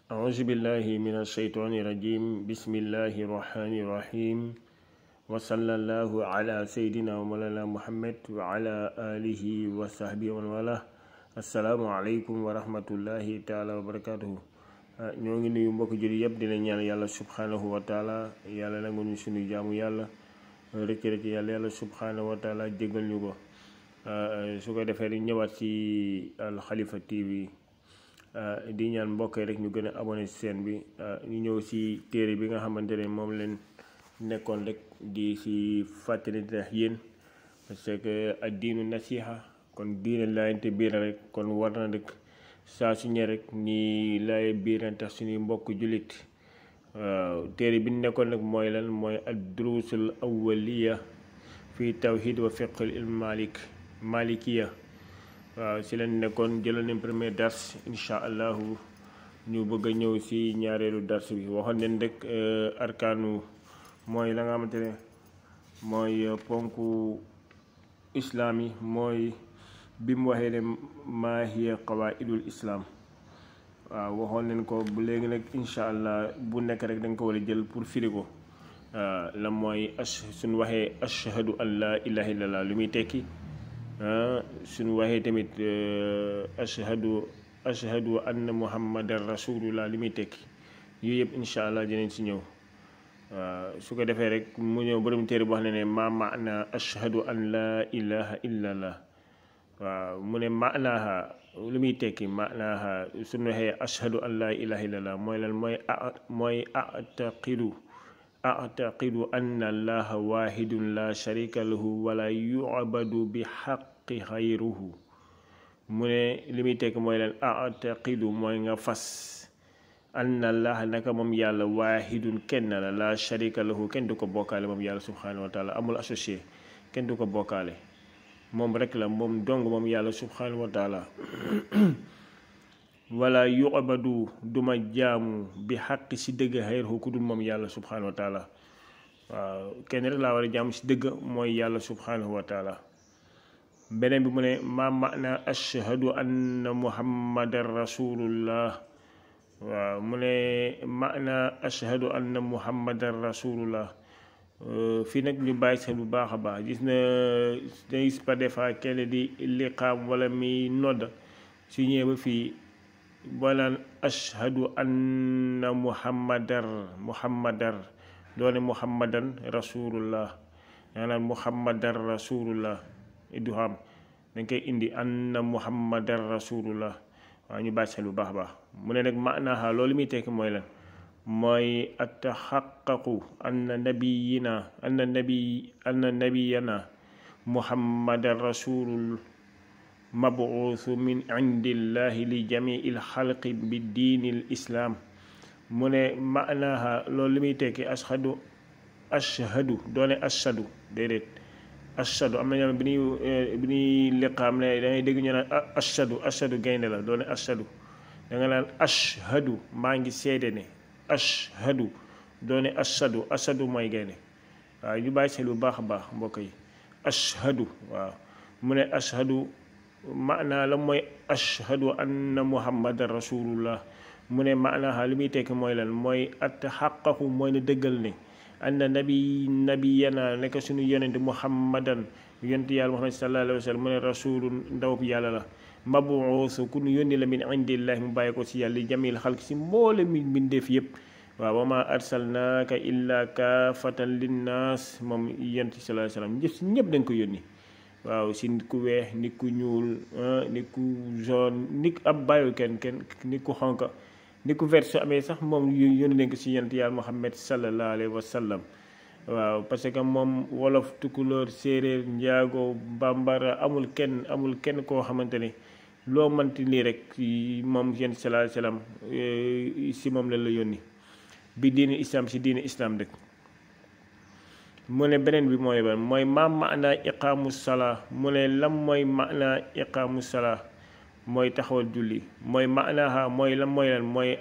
أعوذ بالله من الشيطان الرجيم بسم الله الرحمن الرحيم وصلى الله على سيدنا ومولانا محمد وعلى آله وصحبه ومن والاه السلام عليكم ورحمة الله تعالى وبركاته ñoo ngi nuyu mbokk jullit yëpp dina ñaan yàlla subhanahu wa taala yàlla nangu ñu suñu jaamu yàlla rëcc yàlla subhanahu wa taala jéggal ñu ko su ko defee di ñëwaat ci Al Khalifa TV di ñaan mbokk yi rek ñu gën a abonné ci chaîne bi ñu ñëw ci téere bi nga xamante ne moom leen nekkoon rek di ci fàttali ndax yéen parce que ad diinu nasiha kon diine laayante biir rek kon war na rek saa su ñëwee rek ñi laay biir tax suñuy mbokk jullit téere bi nekkoon nag mooy lan mooy ad-durusul awwaliya fi tawhid wa fiqh al malikiya waaw si leen nekkoon jëloon nañ premier dars incha allahu ñu bëgg a ñëw si ñaareelu dars bi waxoon nañ rek arkaanu mooy la nga xamante ne mooy ponku islaam yi mooy bi mu waxee ne maa hiya qawaidul islam waaw waxoon nañ ko bu léegi nag incha allah bu nekk rek da nga ko war a jël pour firi ko la mooy suñ waxee ashhadu an la ilaha illallah lu muy tekki suñu waxee tamit ashhadu anna muhammadan rasulullah li muy tekki yooyu yëpp incha allah dinañ si ñëw su ko defee rek mu ñëw borom téere bu wax ne ma maana ashhadu an la ilaha illallah waaw mu ne maanaaha lu muy tekki maanaaha suñu waxee ashhadu an la ilaha illallah mooy lan mooy أعتقد أن الله واحد لا شريك له ولا يعبد بحق غيره mu ne li muy tekk mooy leen أعتقد mooy nga fas أن الله naka moom yàlla waahidun kenn la la sharika lahu kenn du ko bokkaale moom yàlla subhanahu wa taala amul associé kenn du ko bokkaale moom rek la moom dong moom yàlla subhanahu wa taala wala yu'badu duma jaamu bi xaq si dëgg xayruhu ku dul moom yàlla subhanahu wa taala waaw kenn rek laa war a jaamu si dëgg mooy yàlla subhanahu wa taala beneen bi mu ne ma maana ashhadu anna muhammadan rasulullah waaw mu ne maana ashhadu anna muhammadan rasulullah fii nag ñu bàyyi xel bu baax a baax gis na day gis par des fois kenn di liqaam wala mi nodd su ñëwee ba fii bolaan ashhadu anna muhammadan doone muhammadan rasulullah maanaam muhammadan rasulullah du xam dañ koy indi anna muhammadan rasulullah waaw ñu bàyyi xel bu baax a baax mu ne nag maanaaha loolu muy tekki mooy lan mooy ataxaqaqu anna nabiyana muhammadan rasulullah mabuusu min indillahi li jamii lxalqi bi diini l islaam mu ne maanaaha loolu li muy tekki ashhadu doone ashhadu déedéet ashhadu am na ñoo bi ñuy liqaam ne dangay dégg ñu naan ashhadu gaynde la doone ashhadu da nga naan ashhadu maa ngi seede ne ashhadu doone ashhadu mooy gaynde waaw ñu bàyyi xel bu baax a baax mbokk yi ashhadu waaw mu ne ashhadu maanaa la mooy ashhadu anna muhammadan rasulullah mu ne maanaaha li muy tekki mooy lan mooy ataxaqaqu mooy ne dëggal ne anna nabiyana nekk suñu yonente muhammadan yonente yàlla muhammad sallallahu alayhi wa sallam mu ne rasulun ndawub yàlla la mabuusu ku ñu yónni la min indillahi mu bàyyi ko si yàlla jamil xalq si mboole mi mbindeef yëpp waaw wa ma arsalnaaka illa kaafatan linnaas moom yonente sallallahu alayhi wa sallam ñëpp si ñëpp dañ ko yónni waaw si nit ku weex nit ku ñuul nit ku jaune nit ab bàyyul kenn nit ku xonk nit ku vert su amee sax moom yónni nañ ko si yonent yàlla Muhammad sallallahu alayhi wa sallam waaw parce que moom wolof tukulóor séeréer njaago bambara amul kenn koo xamante ne loo mënti lii rek moom yonent sallallahu alayhi wa sallam si moom la yónni bi diini islam si diini islam dëkk mu ne beneen bi mooy ban mooy ma maana iqaamu salaa mu ne lam mooy maana iqaamu salaa mooy taxawal julli mooy maanaaha mooy lan mooy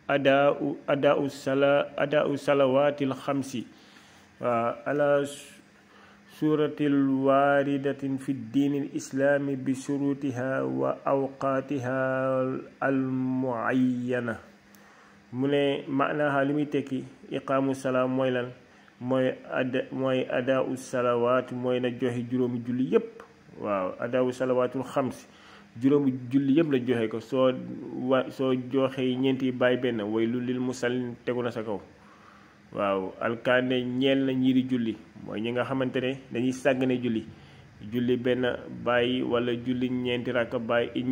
adaau salawaatil xamsi waaw ala suratil waaridatin fi diini islaami bi shurutiha wa awqaatiha al muayyana mu ne maanaaha li muy tekki iqaamu salaam mooy lan mooy adaau salawaat mooy na joxe juróomi julli yépp. waaw adaau salawaatul xams juróomi julli yëpp la joxe ko soo joxee ñeenti bàyyi benn way lu lil musallin tegu na sa kaw. waaw alkaane ñeel na ñiiri julli mooy ñi nga xamante ne dañuy sàggane julli benn bàyyi wala julli ñeenti rakka bàyyi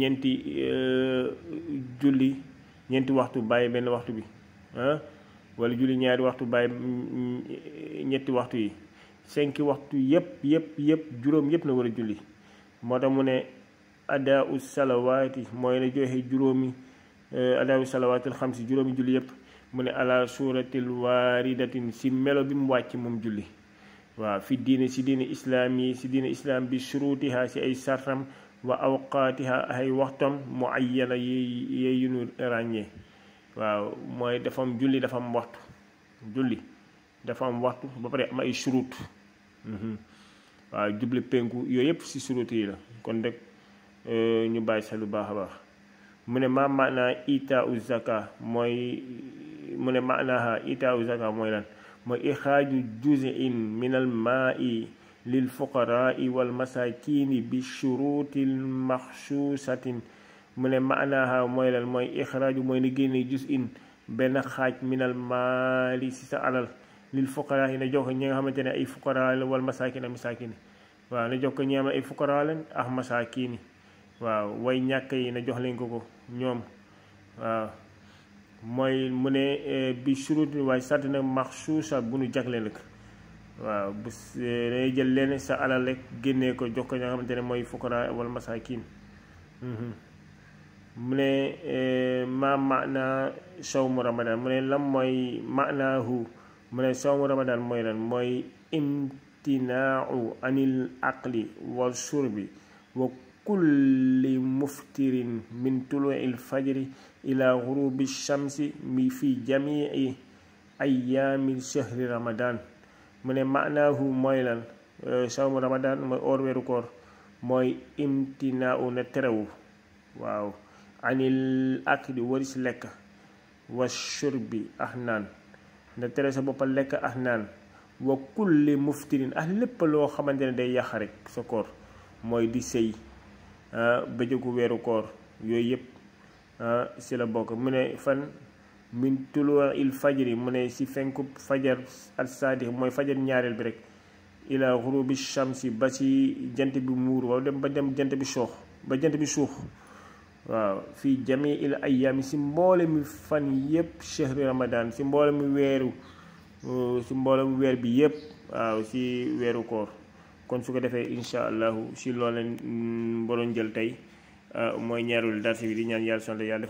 ñeenti waxtu bàyyi benn waxtu bi wala julli ñaari waxtu bàyyi ñetti waxtu yi 5 waxtu yëpp juróom yëpp na war a julli. moo tax mu ne adaau salawaati mooy na joxe juróomi adaau salawaatil xamsi juróomi julli yëpp. mu ne ala suratil waaridatin si melo bi mu wàcc moom julli. waaw fi diine si diine islaam yi si diine islaam bi shurutiha si ay sartam wa awqaatiha ay waxtam muayyana yee yu nu ràññee. waaw mooy dafa am julli dafa am waxtu ba pare am ay shurut. waaw jubli penku yooyu yëpp si shurut yi la kon rek ñu bàyyi xel lu baax a baax. mu ne maa maanaa itaau zaka mooy mu ne maanaaha itaau zaka mooy lan mooy ixraaju juz'in min al maai lil fuqaraai wal masakini bi shurutil maxsuusatin. mu ne maanaaha mooy lan mooy ixraaju mooy ni génne juz'in benn xaaj min al maali si sa alal lil fuqaraa yi na jox ko ñi nga xamante ne ay fuqaraa la wal masakin ak masakin waaw na jox ko ñi nga xam ne ay fuqaraa leen ak masakin waaw way ñàkk yi na jox leen ko ñoom. waaw mooy mu ne bi surut waaye sàtt na maxsuusa bu nu jagle nag. waaw bu day jël leen sa alal rek génnee ko jox ko ñi nga xamante ne mooy fuqaraa wal masakin. mu ne ma maana sawmu ramadan mu ne lan mooy maanaahu mu ne sawmu ramadan mooy lan mooy imtinaau anil aqli wa shurbi wa kulli muftirin min tuluu'il fajri ila ghurubi shamsi mi fi jamii ayyaami shahri ramadan. mu ne maanaahu mooy lan sawmu ramadan mooy oor weeru koor mooy imtinaau na terewu waaw anil akli waris lekk wa shurbi ak naan na tere sa boppal lekk ak naan wa kulli muftirin ak lépp loo xamante ne day yàq rek sa koor mooy di sëy bëjëgu weeru koor yooyu yëpp si la bokk. mu ne fan min tuluu il fajri mu ne si fenku fajar al saadiq mooy fajar ñaareel bi rek ila ghurubi shamsi ba si jant bi muur waaw dem jant bi suux ba jant bi suux. waaw fii jamii il ayyaami si mboole mi fan yëpp shahri ramadan si mboole mi weer bi yëpp waaw si weeru koor. kon su ko defee incha allahu si loolu leen boroon jël tey mooy ñaareelu darsi bi di ñaan yàlla sonte yàlla